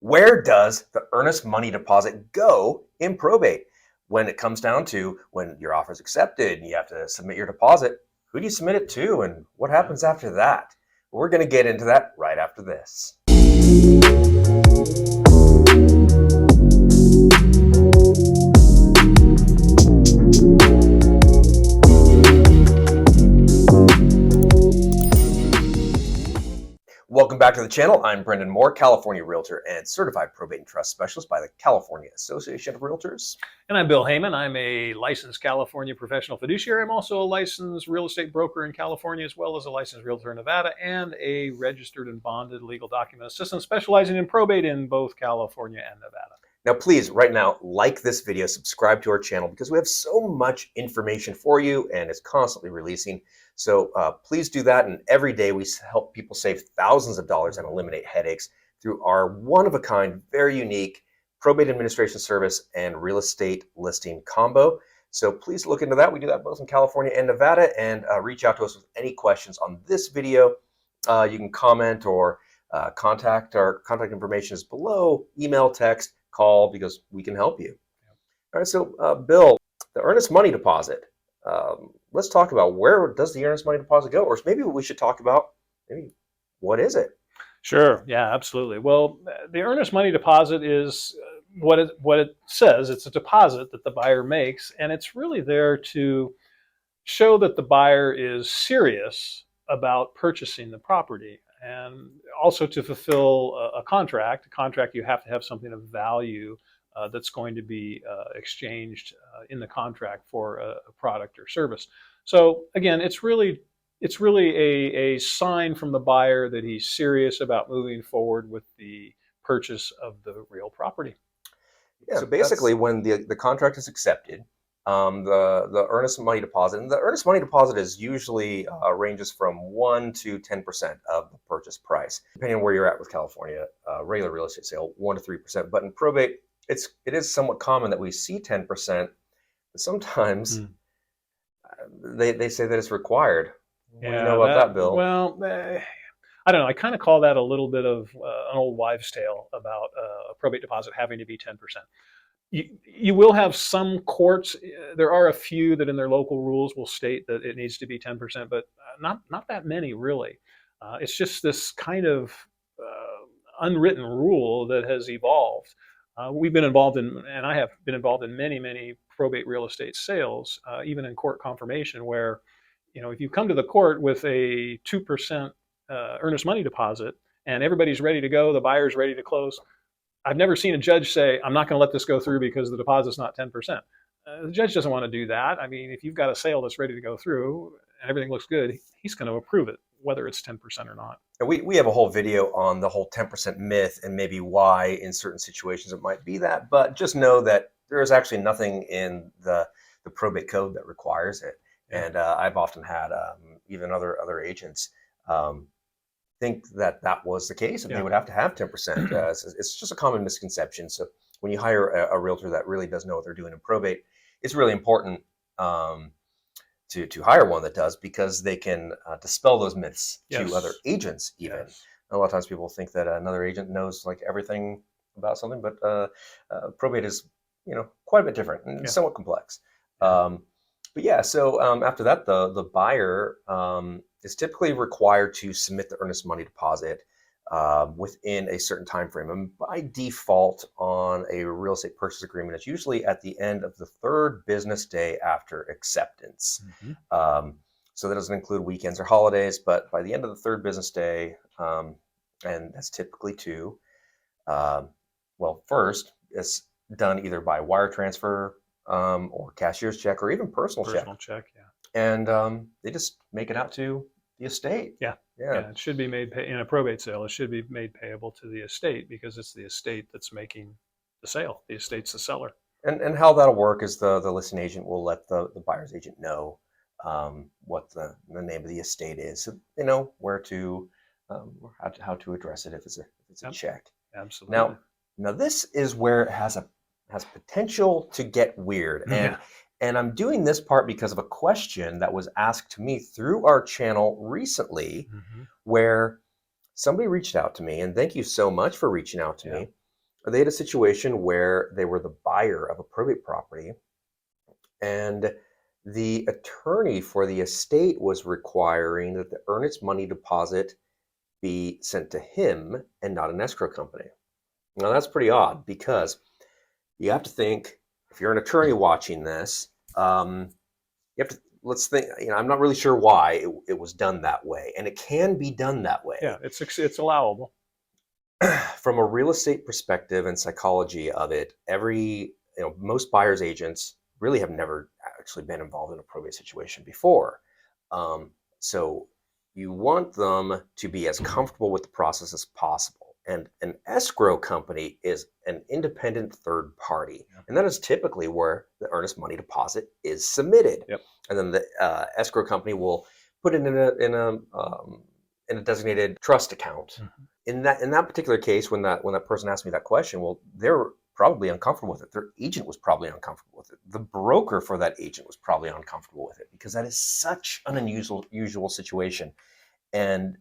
Where does the earnest money deposit go in probate? When it comes down to when your offer is accepted and you have to submit your deposit, who do you submit it to and what happens after that? We're going to get into that right after this. Welcome back to the channel. I'm Brendan Mohr, California Realtor and Certified Probate and Trust Specialist by the California Association of Realtors. And I'm Bill Heyman. I'm a licensed California professional fiduciary. I'm also a licensed real estate broker in California, as well as a licensed realtor in Nevada, and a registered and bonded legal document assistant specializing in probate in both California and Nevada. Now, please, right now, like this video, subscribe to our channel because we have so much information for you and it's constantly releasing. So please do that. And every day we help people save thousands of dollars and eliminate headaches through our one-of-a-kind, very unique probate administration service and real estate listing combo. So please look into that. We do that both in California and Nevada, and reach out to us with any questions on this video. You can comment or contact. Our contact information is below, email, text, call, because we can help you. All right, so Bill, the earnest money deposit. Let's talk about where does the earnest money deposit go, or maybe we should talk about maybe what is it? Sure. Yeah, absolutely. Well, the earnest money deposit is what it says. It's a deposit that the buyer makes, and it's really there to show that the buyer is serious about purchasing the property, and also to fulfill a contract. A contract, you have to have something of value that's going to be exchanged in the contract for a product or service. So again, it's really a sign from the buyer that he's serious about moving forward with the purchase of the real property. Yeah, so basically when the contract is accepted, the earnest money deposit, and the earnest money deposit is usually ranges from 1 to 10% of the purchase price, depending on where you're at with California. Regular real estate sale, 1 to 3%, but in probate, it is somewhat common that we see 10%, but sometimes they say that it's required. What do you know about that, Bill? Well, I don't know. I kind of call that a little bit of an old wives' tale about a probate deposit having to be 10%. You will have some courts. There are a few that in their local rules will state that it needs to be 10%, but not that many really. It's just this kind of unwritten rule that has evolved. We've been involved in, and I have been involved in many probate real estate sales, even in court confirmation, where, you know, if you come to the court with a 2% earnest money deposit and everybody's ready to go, the buyer's ready to close, I've never seen a judge say, I'm not going to let this go through because the deposit's not 10%. The judge doesn't want to do that. I mean, if you've got a sale that's ready to go through and everything looks good, he's going to approve it, whether it's 10% or not. And we have a whole video on the whole 10% myth and maybe why in certain situations it might be that, but just know that there is actually nothing in the probate code that requires it. And I've often had even other agents think that was the case, and they would have to have 10%. It's just a common misconception. So when you hire a realtor that really does know what they're doing in probate, it's really important to hire one that does, because they can dispel those myths to other agents even. Yes. A lot of times people think that another agent knows like everything about something, but probate is, you know, quite a bit different and somewhat complex. But yeah, so after that, the buyer is typically required to submit the earnest money deposit within a certain time frame. And by default on a real estate purchase agreement, it's usually at the end of the 3rd business day after acceptance. So that doesn't include weekends or holidays, but by the end of the 3rd business day, and that's typically well, first, it's done either by wire transfer, or cashier's check, or even personal check. And they just make it out to the estate. Yeah, it should be made in a probate sale. It should be made payable to the estate because it's the estate that's making the sale. The estate's the seller. And how that'll work is the listing agent will let the buyer's agent know what the name of the estate is, so they know where to how to address it if it's a check. Absolutely. Now this is where it has potential to get weird. And I'm doing this part because of a question that was asked to me through our channel recently, where somebody reached out to me, and thank you so much for reaching out to me. They had a situation where they were the buyer of a probate property, and the attorney for the estate was requiring that the earnest money deposit be sent to him and not an escrow company. Now, that's pretty odd because you have to think, if you're an attorney watching this, you have to, let's think, I'm not really sure why it was done that way. And it can be done that way. Yeah, it's allowable. From a real estate perspective and psychology of it, most buyer's agents really have never actually been involved in a probate situation before. So you want them to be as comfortable with the process as possible. And an escrow company is an independent third party. Yeah. And that is typically where the earnest money deposit is submitted. Yep. And then the escrow company will put it in a designated trust account. Mm-hmm. In that particular case, when that person asked me that question, well, they're probably uncomfortable with it. Their agent was probably uncomfortable with it. The broker for that agent was probably uncomfortable with it, because that is such an unusual situation. And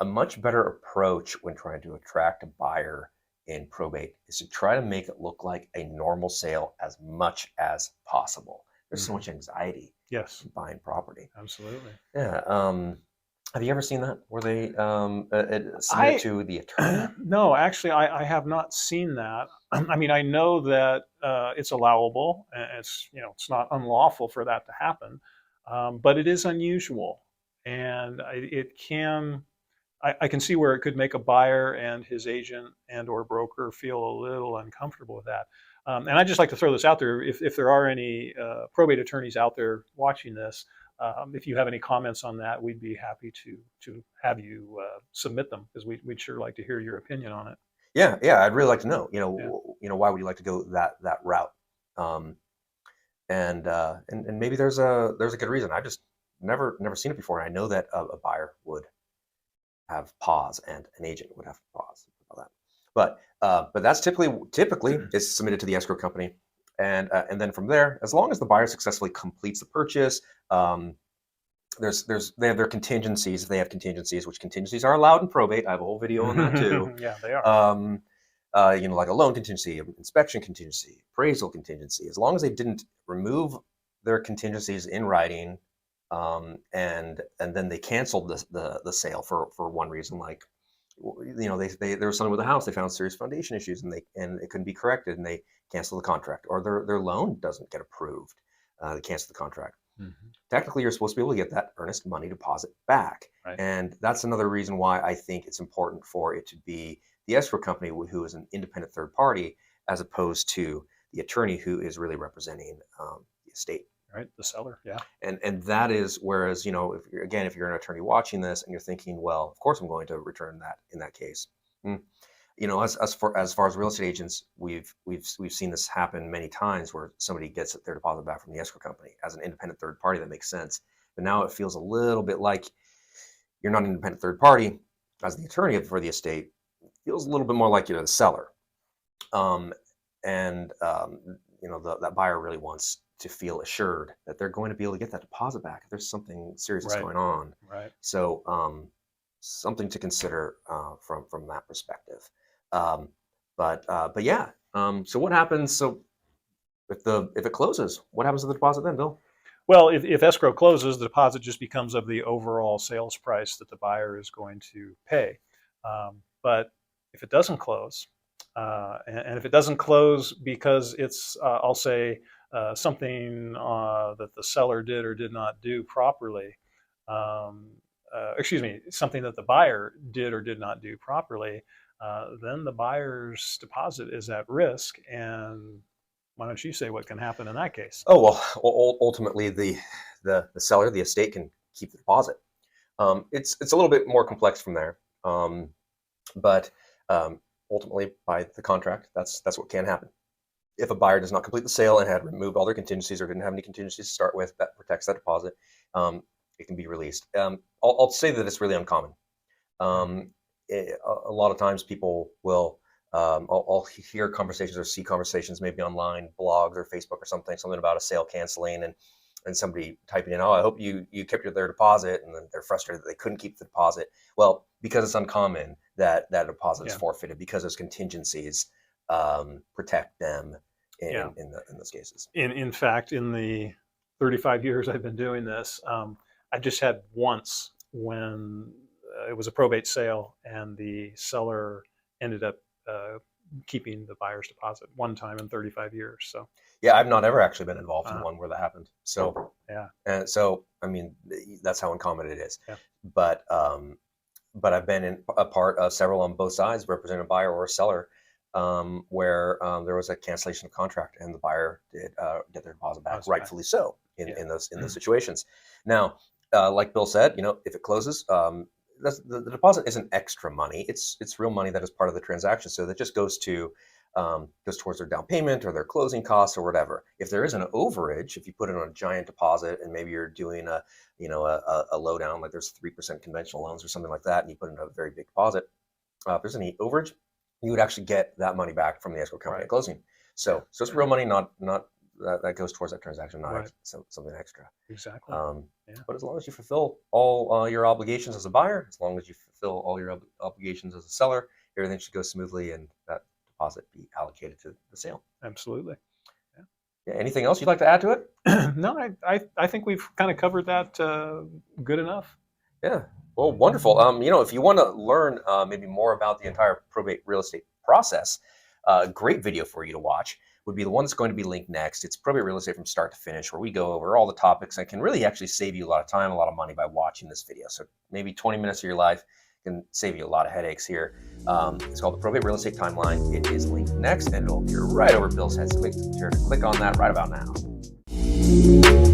a much better approach when trying to attract a buyer in probate is to try to make it look like a normal sale as much as possible. There's so much anxiety Yes, in buying property. absolutely. Yeah. Have you ever seen that where they submit it to the attorney? No, actually, I have not seen that. I mean, I know that it's allowable, and it's not unlawful for that to happen, but it is unusual, and I can see where it could make a buyer and his agent and or broker feel a little uncomfortable with that. And I'd just like to throw this out there: if there are any probate attorneys out there watching this, if you have any comments on that, we'd be happy to have you submit them, because we'd sure like to hear your opinion on it. Yeah, I'd really like to know. Why would you like to go that route? Um, and maybe there's a good reason. I've just never seen it before. And I know that a buyer would have pause and an agent would have pause about that. But that's typically is submitted to the escrow company, and then from there, as long as the buyer successfully completes the purchase, they have their contingencies. They have contingencies, which contingencies are allowed in probate. I have a whole video on that too. Yeah, they are. Like a loan contingency, inspection contingency, appraisal contingency. As long as they didn't remove their contingencies in writing, and then they canceled the sale for one reason, like there was something with the house, they found serious foundation issues, and it couldn't be corrected, and they cancel the contract, or their loan doesn't get approved, they cancel the contract. Mm-hmm. Technically, you're supposed to be able to get that earnest money deposit back. Right. And that's another reason why I think it's important for it to be the escrow company, who is an independent third party, as opposed to the attorney who is really representing the estate. Right, the seller. Yeah. And that is, whereas, if you're an attorney watching this and you're thinking, well, of course I'm going to return that in that case. As far as real estate agents, we've seen this happen many times, where somebody gets their deposit back from the escrow company as an independent third party. That makes sense. But now it feels a little bit like you're not an independent third party as the attorney for the estate. It feels a little bit more like you're the seller. That buyer really wants to feel assured that they're going to be able to get that deposit back if there's something serious that's going on. Right. So something to consider from that perspective. But yeah. So what happens? So if it closes, what happens to the deposit then, Bill? Well, if escrow closes, the deposit just becomes of the overall sales price that the buyer is going to pay. But if it doesn't close, and if it doesn't close because it's, I'll say, something that the seller did or did not do properly, something that the buyer did or did not do properly, then the buyer's deposit is at risk. And why don't you say what can happen in that case? Oh, well, ultimately the seller, the estate, can keep the deposit. It's a little bit more complex from there, but ultimately, by the contract, that's what can happen. If a buyer does not complete the sale and had removed all their contingencies or didn't have any contingencies to start with, that protects that deposit. It can be released. I'll say that it's really uncommon. A lot of times people will, I'll hear conversations or see conversations maybe online, blogs or Facebook or something about a sale canceling, and somebody typing in, "Oh, I hope you kept their deposit," and then they're frustrated that they couldn't keep the deposit. Well, because it's uncommon that deposit is forfeited because there's contingencies. protect them Yeah. in those cases. In fact, in the 35 years I've been doing this, I just had once when it was a probate sale and the seller ended up keeping the buyer's deposit one time in 35 years. So Yeah, I've not ever actually been involved in uh, one where that happened. So, yeah, and so, I mean, that's how uncommon it is. yeah, But, but I've been in a part of several on both sides, representing a buyer or a seller, where there was a cancellation of contract and the buyer did get their deposit back, deposit back. rightfully so, Yeah. in those situations. Now, like Bill said, if it closes, the deposit isn't extra money; it's real money that is part of the transaction. So that just goes towards their down payment or their closing costs or whatever. If there is an overage, if you put it on a giant deposit and maybe you're doing a lowdown, like there's 3% conventional loans or something like that, and you put in a very big deposit, if there's any overage, you would actually get that money back from the escrow company Right. at closing. So it's real money, not that goes towards that transaction, not Right. something extra. Exactly. Yeah. But as long as you fulfill all your obligations as a buyer, as long as you fulfill all your obligations as a seller, everything should go smoothly, and that deposit be allocated to the sale. Absolutely. Yeah, anything else you'd like to add to it? No, I think we've kind of covered that good enough. Yeah. Well, wonderful. If you want to learn maybe more about the entire probate real estate process, a great video for you to watch would be the one that's going to be linked next. It's probate real estate from start to finish, where we go over all the topics and can really actually save you a lot of time, a lot of money by watching this video. So maybe 20 minutes of your life can save you a lot of headaches here. It's called the Probate Real Estate Timeline. It is linked next, and it'll appear right over Bill's head. So make sure to click on that right about now.